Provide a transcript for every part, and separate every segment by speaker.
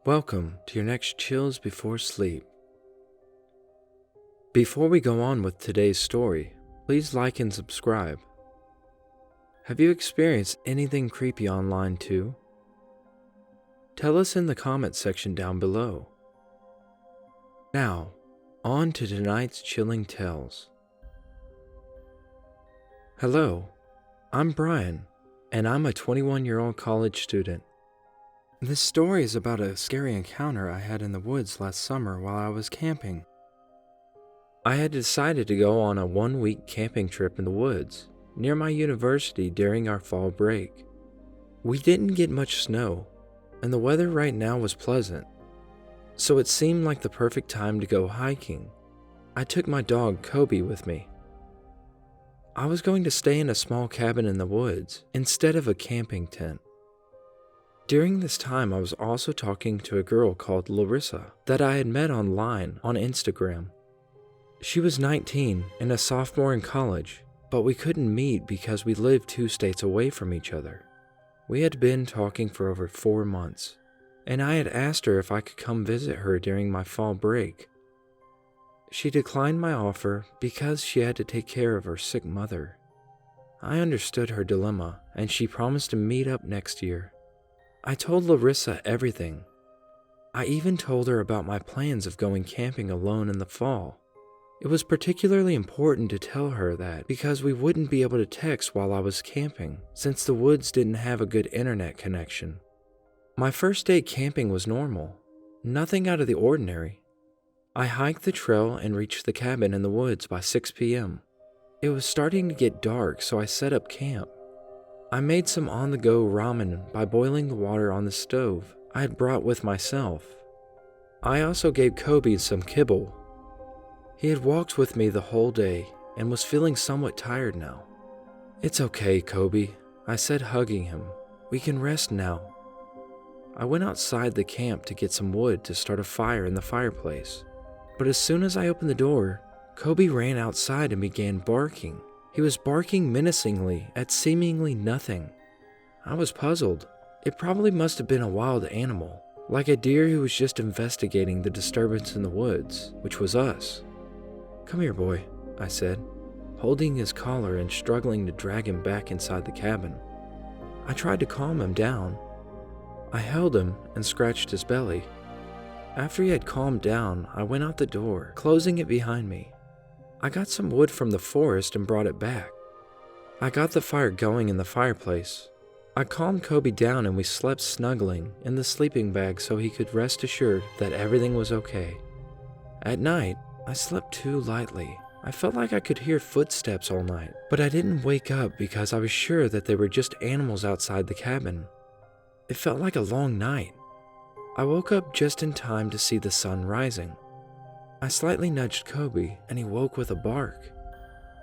Speaker 1: Welcome to your next Chills Before Sleep. Before we go on with today's story, please like and subscribe. Have you experienced anything creepy online too? Tell us in the comments section down below. Now, on to tonight's chilling tales. Hello, I'm Brian, and I'm a 21-year-old college student. This story is about a scary encounter I had in the woods last summer while I was camping. I had decided to go on a 1-week camping trip in the woods near my university during our fall break. We didn't get much snow, and the weather right now was pleasant, so it seemed like the perfect time to go hiking. I took my dog Kobe with me. I was going to stay in a small cabin in the woods instead of a camping tent. During this time, I was also talking to a girl called Larissa that I had met online on Instagram. She was 19 and a sophomore in college, but we couldn't meet because we lived 2 states away from each other. We had been talking for over 4 months, and I had asked her if I could come visit her during my fall break. She declined my offer because she had to take care of her sick mother. I understood her dilemma, and she promised to meet up next year. I told Larissa everything. I even told her about my plans of going camping alone in the fall. It was particularly important to tell her that because we wouldn't be able to text while I was camping, since the woods didn't have a good internet connection. My first day camping was normal, nothing out of the ordinary. I hiked the trail and reached the cabin in the woods by 6 p.m. It was starting to get dark, so I set up camp. I made some on-the-go ramen by boiling the water on the stove I had brought with myself. I also gave Kobe some kibble. He had walked with me the whole day and was feeling somewhat tired now. "It's okay, Kobe," I said, hugging him. "We can rest now." I went outside the camp to get some wood to start a fire in the fireplace. But as soon as I opened the door, Kobe ran outside and began barking. He was barking menacingly at seemingly nothing. I was puzzled. It probably must have been a wild animal, like a deer who was just investigating the disturbance in the woods, which was us. "Come here, boy," I said, holding his collar and struggling to drag him back inside the cabin. I tried to calm him down. I held him and scratched his belly. After he had calmed down, I went out the door, closing it behind me. I got some wood from the forest and brought it back. I got the fire going in the fireplace. I calmed Kobe down and we slept snuggling in the sleeping bag so he could rest assured that everything was okay. At night, I slept too lightly. I felt like I could hear footsteps all night, but I didn't wake up because I was sure that they were just animals outside the cabin. It felt like a long night. I woke up just in time to see the sun rising. I slightly nudged Kobe, and he woke with a bark.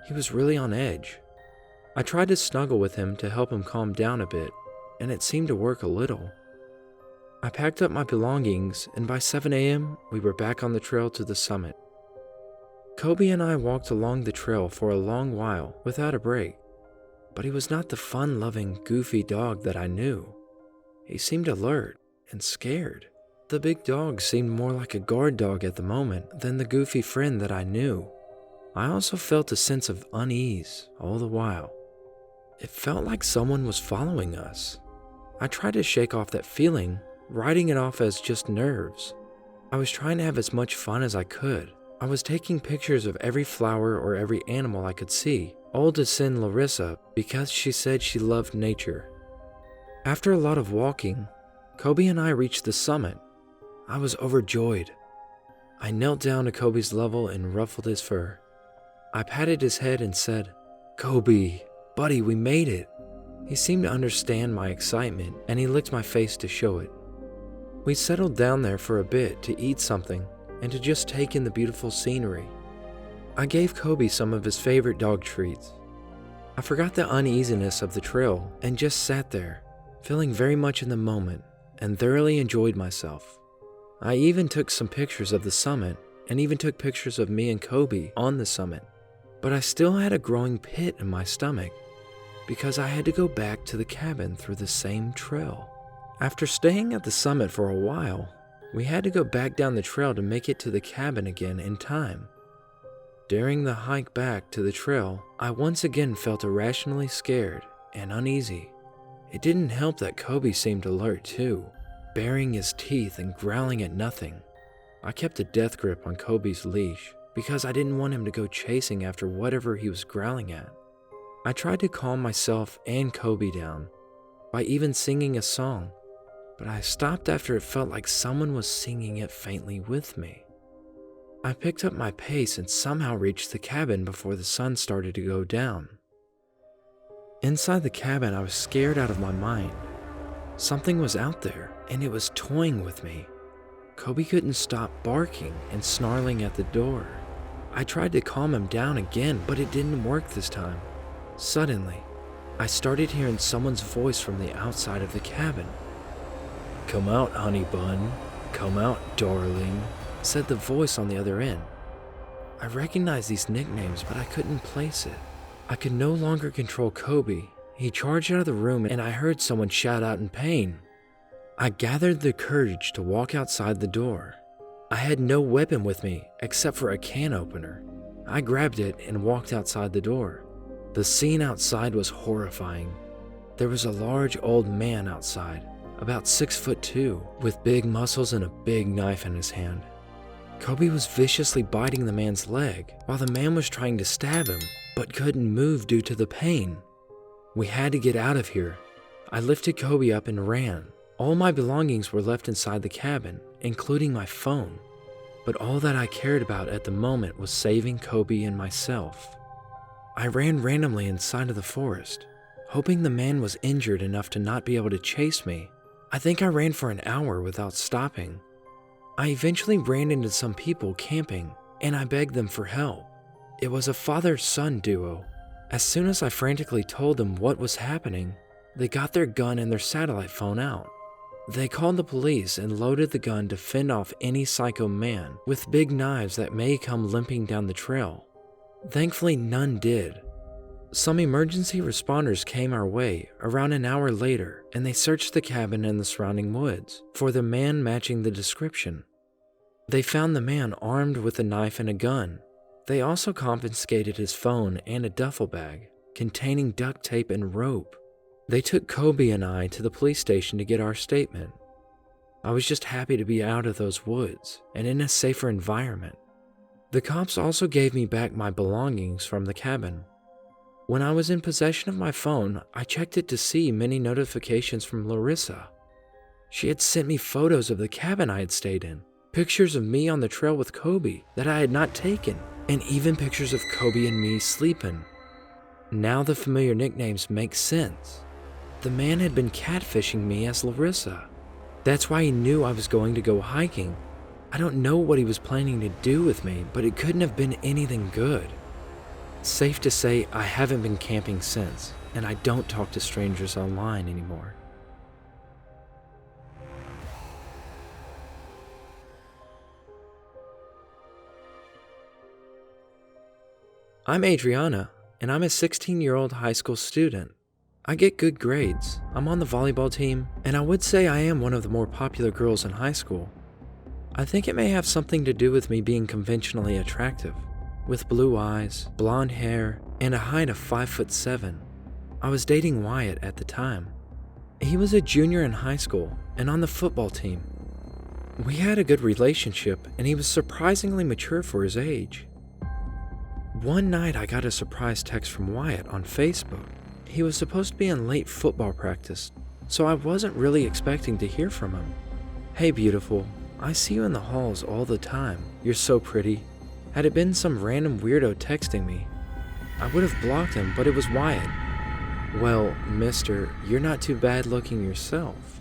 Speaker 1: He was really on edge. I tried to snuggle with him to help him calm down a bit, and it seemed to work a little. I packed up my belongings, and by 7 a.m., we were back on the trail to the summit. Kobe and I walked along the trail for a long while without a break, but he was not the fun-loving, goofy dog that I knew. He seemed alert and scared. The big dog seemed more like a guard dog at the moment than the goofy friend that I knew. I also felt a sense of unease all the while. It felt like someone was following us. I tried to shake off that feeling, writing it off as just nerves. I was trying to have as much fun as I could. I was taking pictures of every flower or every animal I could see, all to send Larissa because she said she loved nature. After a lot of walking, Kobe and I reached the summit. I was overjoyed. I knelt down to Kobe's level and ruffled his fur. I patted his head and said, "Kobe, buddy, we made it." He seemed to understand my excitement, and he licked my face to show it. We settled down there for a bit to eat something and to just take in the beautiful scenery. I gave Kobe some of his favorite dog treats. I forgot the uneasiness of the trail and just sat there, feeling very much in the moment, and thoroughly enjoyed myself. I even took some pictures of the summit and even took pictures of me and Kobe on the summit. But I still had a growing pit in my stomach because I had to go back to the cabin through the same trail. After staying at the summit for a while, We had to go back down the trail to make it to the cabin again in time. During the hike back to the trail, I once again felt irrationally scared and uneasy. It didn't help that Kobe seemed alert too, baring his teeth and growling at nothing. I kept a death grip on Kobe's leash because I didn't want him to go chasing after whatever he was growling at. I tried to calm myself and Kobe down by even singing a song, but I stopped after it felt like someone was singing it faintly with me. I picked up my pace and somehow reached the cabin before the sun started to go down. Inside the cabin, I was scared out of my mind. Something was out there, and it was toying with me. Kobe couldn't stop barking and snarling at the door. I tried to calm him down again, but it didn't work this time. Suddenly, I started hearing someone's voice from the outside of the cabin. "Come out, honey bun. Come out, darling," said the voice on the other end. I recognized these nicknames, but I couldn't place it. I could no longer control Kobe. He charged out of the room, and I heard someone shout out in pain. I gathered the courage to walk outside the door. I had no weapon with me except for a can opener. I grabbed it and walked outside the door. The scene outside was horrifying. There was a large old man outside, about 6'2", with big muscles and a big knife in his hand. Kobe was viciously biting the man's leg while the man was trying to stab him, but couldn't move due to the pain. We had to get out of here. I lifted Kobe up and ran. All my belongings were left inside the cabin, including my phone. But all that I cared about at the moment was saving Kobe and myself. I ran randomly inside of the forest, hoping the man was injured enough to not be able to chase me. I think I ran for an hour without stopping. I eventually ran into some people camping, and I begged them for help. It was a father-son duo. As soon as I frantically told them what was happening, they got their gun and their satellite phone out. They called the police and loaded the gun to fend off any psycho man with big knives that may come limping down the trail. Thankfully, none did. Some emergency responders came our way around an hour later, and they searched the cabin and the surrounding woods for the man matching the description. They found the man armed with a knife and a gun. They also confiscated his phone and a duffel bag containing duct tape and rope. They took Kobe and I to the police station to get our statement. I was just happy to be out of those woods and in a safer environment. The cops also gave me back my belongings from the cabin. When I was in possession of my phone, I checked it to see many notifications from Larissa. She had sent me photos of the cabin I had stayed in, pictures of me on the trail with Kobe that I had not taken, and even pictures of Kobe and me sleeping. Now the familiar nicknames make sense. The man had been catfishing me as Larissa. That's why he knew I was going to go hiking. I don't know what he was planning to do with me, but it couldn't have been anything good. Safe to say, I haven't been camping since, and I don't talk to strangers online anymore. I'm Adriana, and I'm a 16-year-old high school student. I get good grades, I'm on the volleyball team, and I would say I am one of the more popular girls in high school. I think it may have something to do with me being conventionally attractive, with blue eyes, blonde hair, and a height of 5'7". I was dating Wyatt at the time. He was a junior in high school and on the football team. We had a good relationship, and he was surprisingly mature for his age. One night I got a surprise text from Wyatt on Facebook. He was supposed to be in late football practice, so I wasn't really expecting to hear from him. "Hey beautiful, I see you in the halls all the time. You're so pretty." Had it been some random weirdo texting me, I would have blocked him, but it was Wyatt. "Well, mister, you're not too bad looking yourself."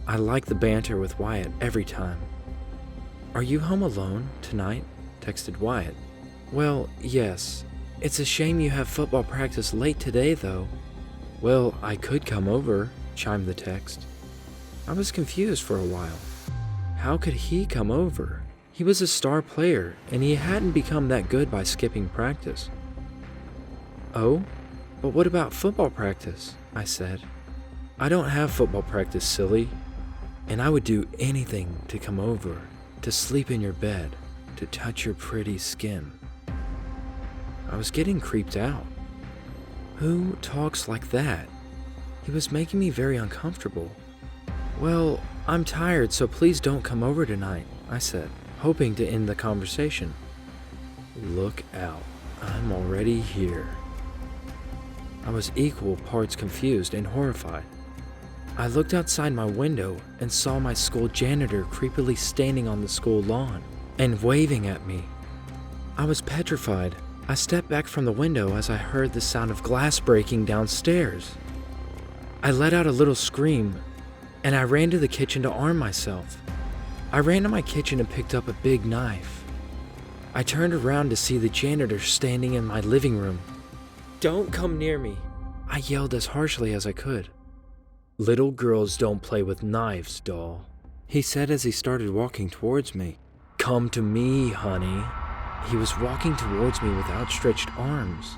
Speaker 1: I like the banter with Wyatt every time. "Are you home alone tonight?" texted Wyatt. "Well, yes. It's a shame you have football practice late today, though." "Well, I could come over," chimed the text. I was confused for a while. How could he come over? He was a star player, and he hadn't become that good by skipping practice. "Oh, but what about football practice?" I said. "I don't have football practice, silly." and I would do anything to come over, to sleep in your bed, to touch your pretty skin. I was getting creeped out. Who talks like that? He was making me very uncomfortable. Well, I'm tired, so please don't come over tonight, I said, hoping to end the conversation. Look out, I'm already here. I was equal parts confused and horrified. I looked outside my window and saw my school janitor creepily standing on the school lawn and waving at me. I was petrified. I stepped back from the window as I heard the sound of glass breaking downstairs. I let out a little scream, and I ran to the kitchen to arm myself. I ran to my kitchen and picked up a big knife. I turned around to see the janitor standing in my living room. "Don't come near me," I yelled as harshly as I could. "Little girls don't play with knives, doll," he said as he started walking towards me. "Come to me, honey." He was walking towards me with outstretched arms.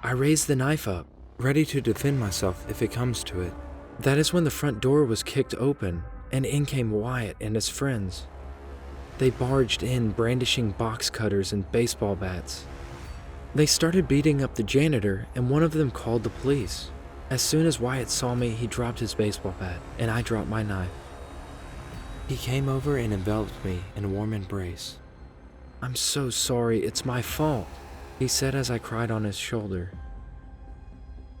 Speaker 1: I raised the knife up, ready to defend myself if it comes to it. That is when the front door was kicked open, and in came Wyatt and his friends. They barged in brandishing box cutters and baseball bats. They started beating up the janitor, and one of them called the police. As soon as Wyatt saw me, he dropped his baseball bat, and I dropped my knife. He came over and enveloped me in a warm embrace. "I'm so sorry, it's my fault," he said as I cried on his shoulder.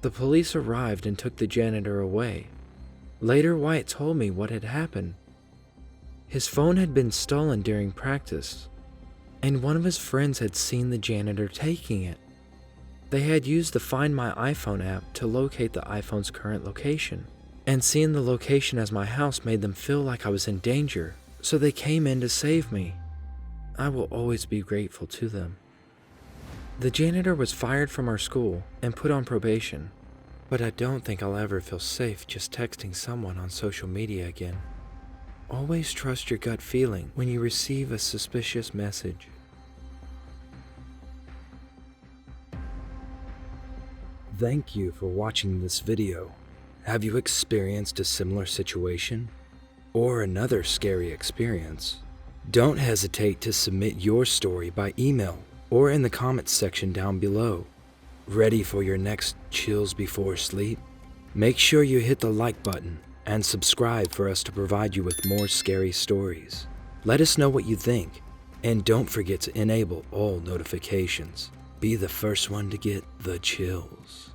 Speaker 1: The police arrived and took the janitor away. Later, Wyatt told me what had happened. His phone had been stolen during practice, and one of his friends had seen the janitor taking it. They had used the Find My iPhone app to locate the iPhone's current location, and seeing the location as my house made them feel like I was in danger, so they came in to save me. I will always be grateful to them. The janitor was fired from our school and put on probation, but I don't think I'll ever feel safe just texting someone on social media again. Always trust your gut feeling when you receive a suspicious message. Thank you for watching this video. Have you experienced a similar situation or another scary experience? Don't hesitate to submit your story by email or in the comments section down below. Ready for your next Chills Before Sleep? Make sure you hit the like button and subscribe for us to provide you with more scary stories. Let us know what you think, and don't forget to enable all notifications. Be the first one to get the chills.